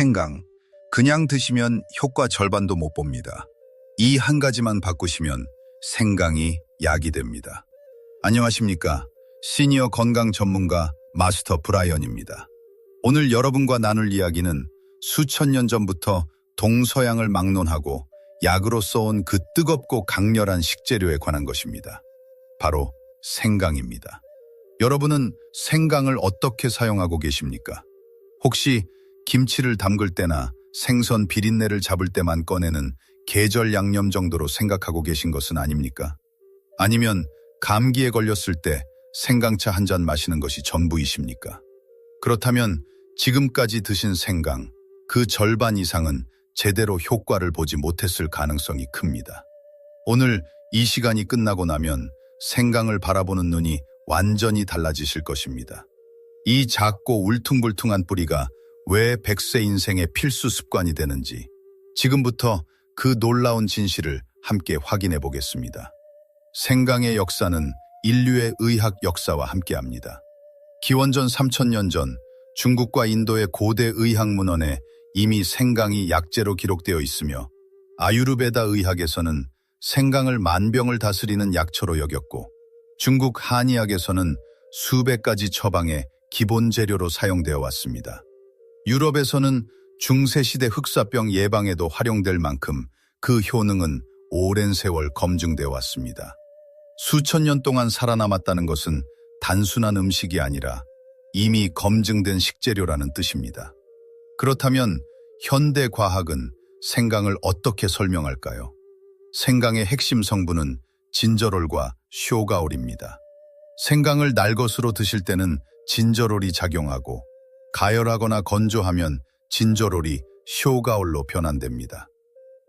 생강. 그냥 드시면 효과 절반도 못 봅니다. 이 한 가지만 바꾸시면 생강이 약이 됩니다. 안녕하십니까? 시니어 건강 전문가 마스터 브라이언입니다. 오늘 여러분과 나눌 이야기는 수천 년 전부터 동서양을 막론하고 약으로 써온 그 뜨겁고 강렬한 식재료에 관한 것입니다. 바로 생강입니다. 여러분은 생강을 어떻게 사용하고 계십니까? 혹시 김치를 담글 때나 생선 비린내를 잡을 때만 꺼내는 계절 양념 정도로 생각하고 계신 것은 아닙니까? 아니면 감기에 걸렸을 때 생강차 한 잔 마시는 것이 전부이십니까? 그렇다면 지금까지 드신 생강, 그 절반 이상은 제대로 효과를 보지 못했을 가능성이 큽니다. 오늘 이 시간이 끝나고 나면 생강을 바라보는 눈이 완전히 달라지실 것입니다. 이 작고 울퉁불퉁한 뿌리가 왜 100세 인생의 필수 습관이 되는지 지금부터 그 놀라운 진실을 함께 확인해 보겠습니다. 생강의 역사는 인류의 의학 역사와 함께합니다. 기원전 3000년 전 중국과 인도의 고대 의학 문헌에 이미 생강이 약재로 기록되어 있으며 아유르베다 의학에서는 생강을 만병을 다스리는 약초로 여겼고 중국 한의학에서는 수백 가지 처방의 기본 재료로 사용되어 왔습니다. 유럽에서는 중세시대 흑사병 예방에도 활용될 만큼 그 효능은 오랜 세월 검증되어 왔습니다. 수천 년 동안 살아남았다는 것은 단순한 음식이 아니라 이미 검증된 식재료라는 뜻입니다. 그렇다면 현대 과학은 생강을 어떻게 설명할까요? 생강의 핵심 성분은 진저롤과 쇼가올입니다. 생강을 날것으로 드실 때는 진저롤이 작용하고 가열하거나 건조하면 진저롤이 쇼가올로 변환됩니다.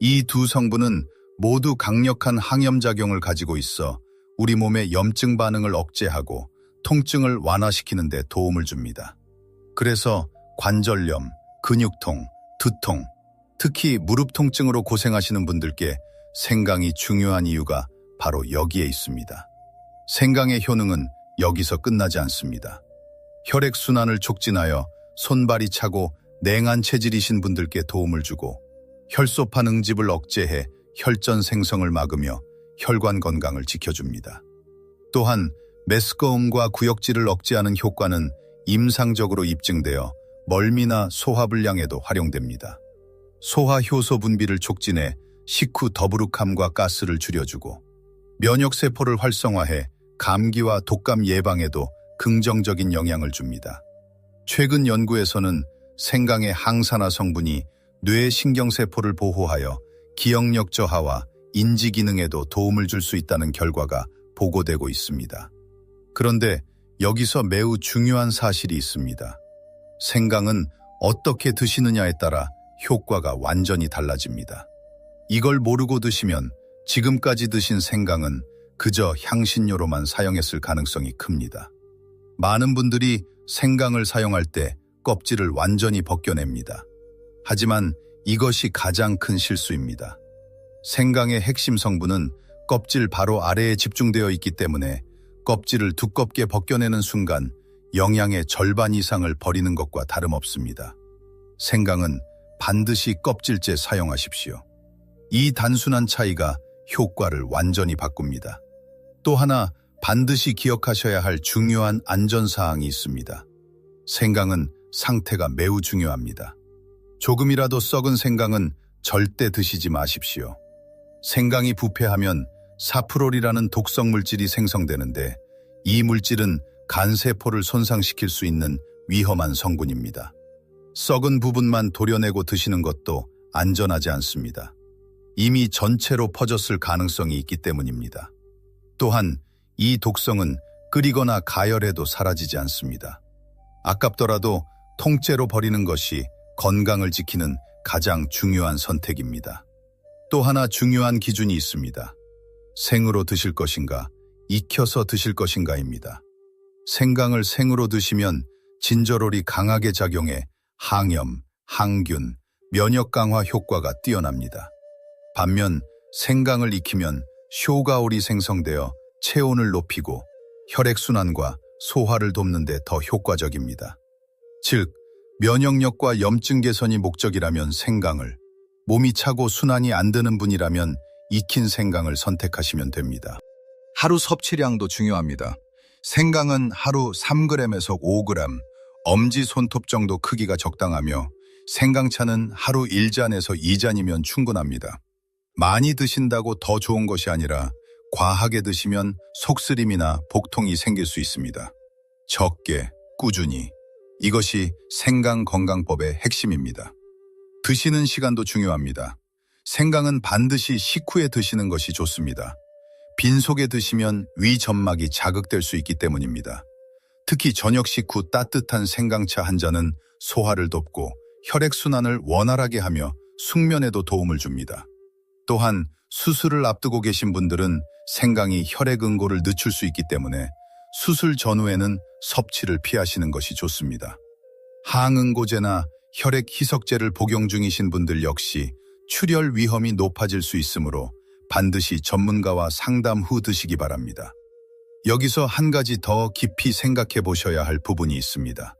이 두 성분은 모두 강력한 항염작용을 가지고 있어 우리 몸의 염증 반응을 억제하고 통증을 완화시키는 데 도움을 줍니다. 그래서 관절염, 근육통, 두통, 특히 무릎 통증으로 고생하시는 분들께 생강이 중요한 이유가 바로 여기에 있습니다. 생강의 효능은 여기서 끝나지 않습니다. 혈액순환을 촉진하여 손발이 차고 냉한 체질이신 분들께 도움을 주고 혈소판 응집을 억제해 혈전 생성을 막으며 혈관 건강을 지켜줍니다. 또한 메스꺼움과 구역질을 억제하는 효과는 임상적으로 입증되어 멀미나 소화불량에도 활용됩니다. 소화효소 분비를 촉진해 식후 더부룩함과 가스를 줄여주고 면역세포를 활성화해 감기와 독감 예방에도 긍정적인 영향을 줍니다. 최근 연구에서는 생강의 항산화 성분이 뇌 신경세포를 보호하여 기억력 저하와 인지 기능에도 도움을 줄 수 있다는 결과가 보고되고 있습니다. 그런데 여기서 매우 중요한 사실이 있습니다. 생강은 어떻게 드시느냐에 따라 효과가 완전히 달라집니다. 이걸 모르고 드시면 지금까지 드신 생강은 그저 향신료로만 사용했을 가능성이 큽니다. 많은 분들이 생강을 사용할 때 껍질을 완전히 벗겨냅니다. 하지만 이것이 가장 큰 실수입니다. 생강의 핵심 성분은 껍질 바로 아래에 집중되어 있기 때문에 껍질을 두껍게 벗겨내는 순간 영양의 절반 이상을 버리는 것과 다름없습니다. 생강은 반드시 껍질째 사용하십시오. 이 단순한 차이가 효과를 완전히 바꿉니다. 또 하나 반드시 기억하셔야 할 중요한 안전사항이 있습니다. 생강은 상태가 매우 중요합니다. 조금이라도 썩은 생강은 절대 드시지 마십시오. 생강이 부패하면 사프롤이라는 독성 물질이 생성되는데 이 물질은 간세포를 손상시킬 수 있는 위험한 성분입니다. 썩은 부분만 도려내고 드시는 것도 안전하지 않습니다. 이미 전체로 퍼졌을 가능성이 있기 때문입니다. 또한 이 독성은 끓이거나 가열해도 사라지지 않습니다. 아깝더라도 통째로 버리는 것이 건강을 지키는 가장 중요한 선택입니다. 또 하나 중요한 기준이 있습니다. 생으로 드실 것인가, 익혀서 드실 것인가입니다. 생강을 생으로 드시면 진저롤이 강하게 작용해 항염, 항균, 면역 강화 효과가 뛰어납니다. 반면 생강을 익히면 쇼가올이 생성되어 체온을 높이고 혈액순환과 소화를 돕는 데 더 효과적입니다. 즉, 면역력과 염증 개선이 목적이라면 생강을, 몸이 차고 순환이 안 되는 분이라면 익힌 생강을 선택하시면 됩니다. 하루 섭취량도 중요합니다. 생강은 하루 3g에서 5g, 엄지손톱 정도 크기가 적당하며 생강차는 하루 1잔에서 2잔이면 충분합니다. 많이 드신다고 더 좋은 것이 아니라 과하게 드시면 속쓰림이나 복통이 생길 수 있습니다. 적게, 꾸준히. 이것이 생강 건강법의 핵심입니다. 드시는 시간도 중요합니다. 생강은 반드시 식후에 드시는 것이 좋습니다. 빈속에 드시면 위 점막이 자극될 수 있기 때문입니다. 특히 저녁 식후 따뜻한 생강차 한 잔은 소화를 돕고 혈액순환을 원활하게 하며 숙면에도 도움을 줍니다. 또한 수술을 앞두고 계신 분들은 생강이 혈액 응고를 늦출 수 있기 때문에 수술 전후에는 섭취를 피하시는 것이 좋습니다. 항응고제나 혈액 희석제를 복용 중이신 분들 역시 출혈 위험이 높아질 수 있으므로 반드시 전문가와 상담 후 드시기 바랍니다. 여기서 한 가지 더 깊이 생각해 보셔야 할 부분이 있습니다.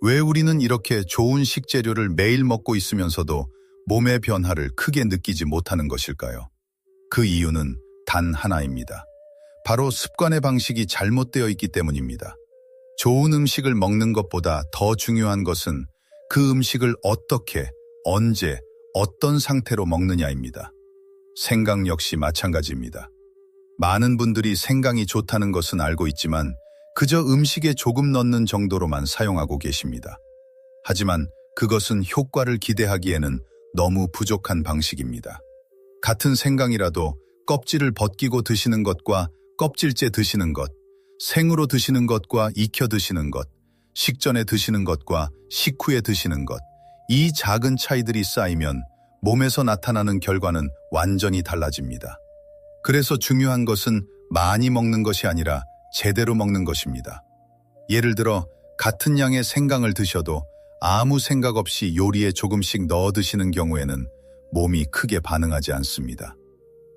왜 우리는 이렇게 좋은 식재료를 매일 먹고 있으면서도 몸의 변화를 크게 느끼지 못하는 것일까요? 그 이유는 단 하나입니다. 바로 습관의 방식이 잘못되어 있기 때문입니다. 좋은 음식을 먹는 것보다 더 중요한 것은 그 음식을 어떻게, 언제, 어떤 상태로 먹느냐입니다. 생강 역시 마찬가지입니다. 많은 분들이 생강이 좋다는 것은 알고 있지만 그저 음식에 조금 넣는 정도로만 사용하고 계십니다. 하지만 그것은 효과를 기대하기에는 너무 부족한 방식입니다. 같은 생강이라도 껍질을 벗기고 드시는 것과 껍질째 드시는 것, 생으로 드시는 것과 익혀 드시는 것, 식전에 드시는 것과 식후에 드시는 것, 이 작은 차이들이 쌓이면 몸에서 나타나는 결과는 완전히 달라집니다. 그래서 중요한 것은 많이 먹는 것이 아니라 제대로 먹는 것입니다. 예를 들어 같은 양의 생강을 드셔도 아무 생각 없이 요리에 조금씩 넣어 드시는 경우에는 몸이 크게 반응하지 않습니다.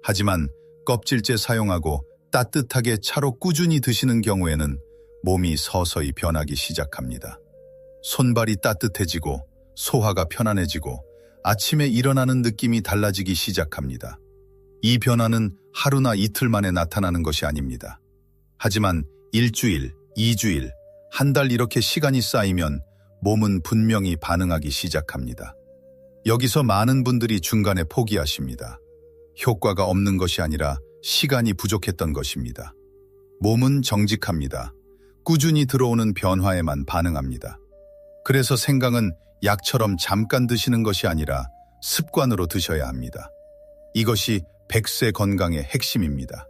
하지만 껍질째 사용하고 따뜻하게 차로 꾸준히 드시는 경우에는 몸이 서서히 변하기 시작합니다. 손발이 따뜻해지고 소화가 편안해지고 아침에 일어나는 느낌이 달라지기 시작합니다. 이 변화는 하루나 이틀 만에 나타나는 것이 아닙니다. 하지만 일주일, 2주일, 한 달 이렇게 시간이 쌓이면 몸은 분명히 반응하기 시작합니다. 여기서 많은 분들이 중간에 포기하십니다. 효과가 없는 것이 아니라 시간이 부족했던 것입니다. 몸은 정직합니다. 꾸준히 들어오는 변화에만 반응합니다. 그래서 생강은 약처럼 잠깐 드시는 것이 아니라 습관으로 드셔야 합니다. 이것이 100세 건강의 핵심입니다.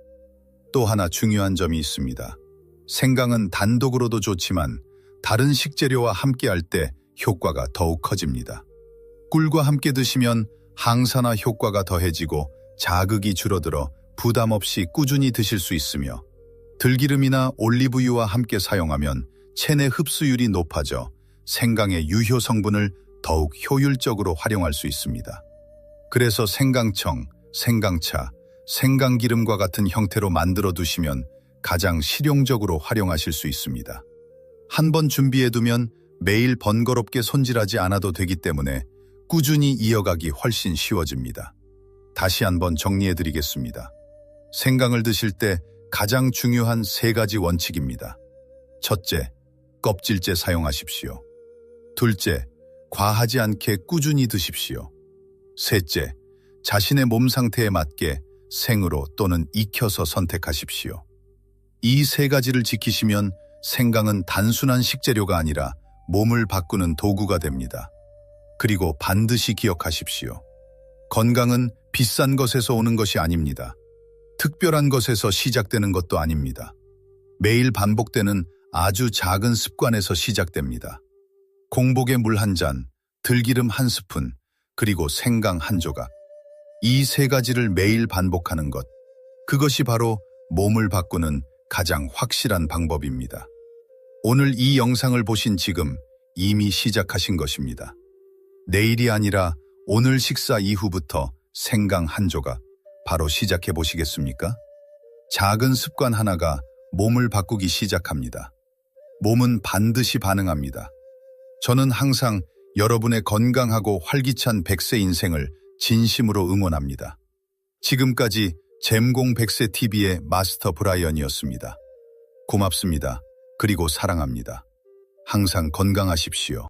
또 하나 중요한 점이 있습니다. 생강은 단독으로도 좋지만 다른 식재료와 함께 할 때 효과가 더욱 커집니다. 꿀과 함께 드시면 항산화 효과가 더해지고 자극이 줄어들어 부담 없이 꾸준히 드실 수 있으며 들기름이나 올리브유와 함께 사용하면 체내 흡수율이 높아져 생강의 유효 성분을 더욱 효율적으로 활용할 수 있습니다. 그래서 생강청, 생강차, 생강기름과 같은 형태로 만들어 두시면 가장 실용적으로 활용하실 수 있습니다. 한번 준비해두면 매일 번거롭게 손질하지 않아도 되기 때문에 꾸준히 이어가기 훨씬 쉬워집니다. 다시 한번 정리해드리겠습니다. 생강을 드실 때 가장 중요한 3가지 원칙입니다. 첫째, 껍질째 사용하십시오. 둘째, 과하지 않게 꾸준히 드십시오. 셋째, 자신의 몸 상태에 맞게 생으로 또는 익혀서 선택하십시오. 이 3가지를 지키시면 생강은 단순한 식재료가 아니라 몸을 바꾸는 도구가 됩니다. 그리고 반드시 기억하십시오. 건강은 비싼 것에서 오는 것이 아닙니다. 특별한 것에서 시작되는 것도 아닙니다. 매일 반복되는 아주 작은 습관에서 시작됩니다. 공복에 물 한 잔, 들기름 한 스푼, 그리고 생강 한 조각. 이 3가지를 매일 반복하는 것. 그것이 바로 몸을 바꾸는 가장 확실한 방법입니다. 오늘 이 영상을 보신 지금 이미 시작하신 것입니다. 내일이 아니라 오늘 식사 이후부터 생강 한 조각 바로 시작해 보시겠습니까? 작은 습관 하나가 몸을 바꾸기 시작합니다. 몸은 반드시 반응합니다. 저는 항상 여러분의 건강하고 활기찬 100세 인생을 진심으로 응원합니다. 지금까지 잼공 100세 TV의 마스터 브라이언이었습니다. 고맙습니다. 그리고 사랑합니다. 항상 건강하십시오.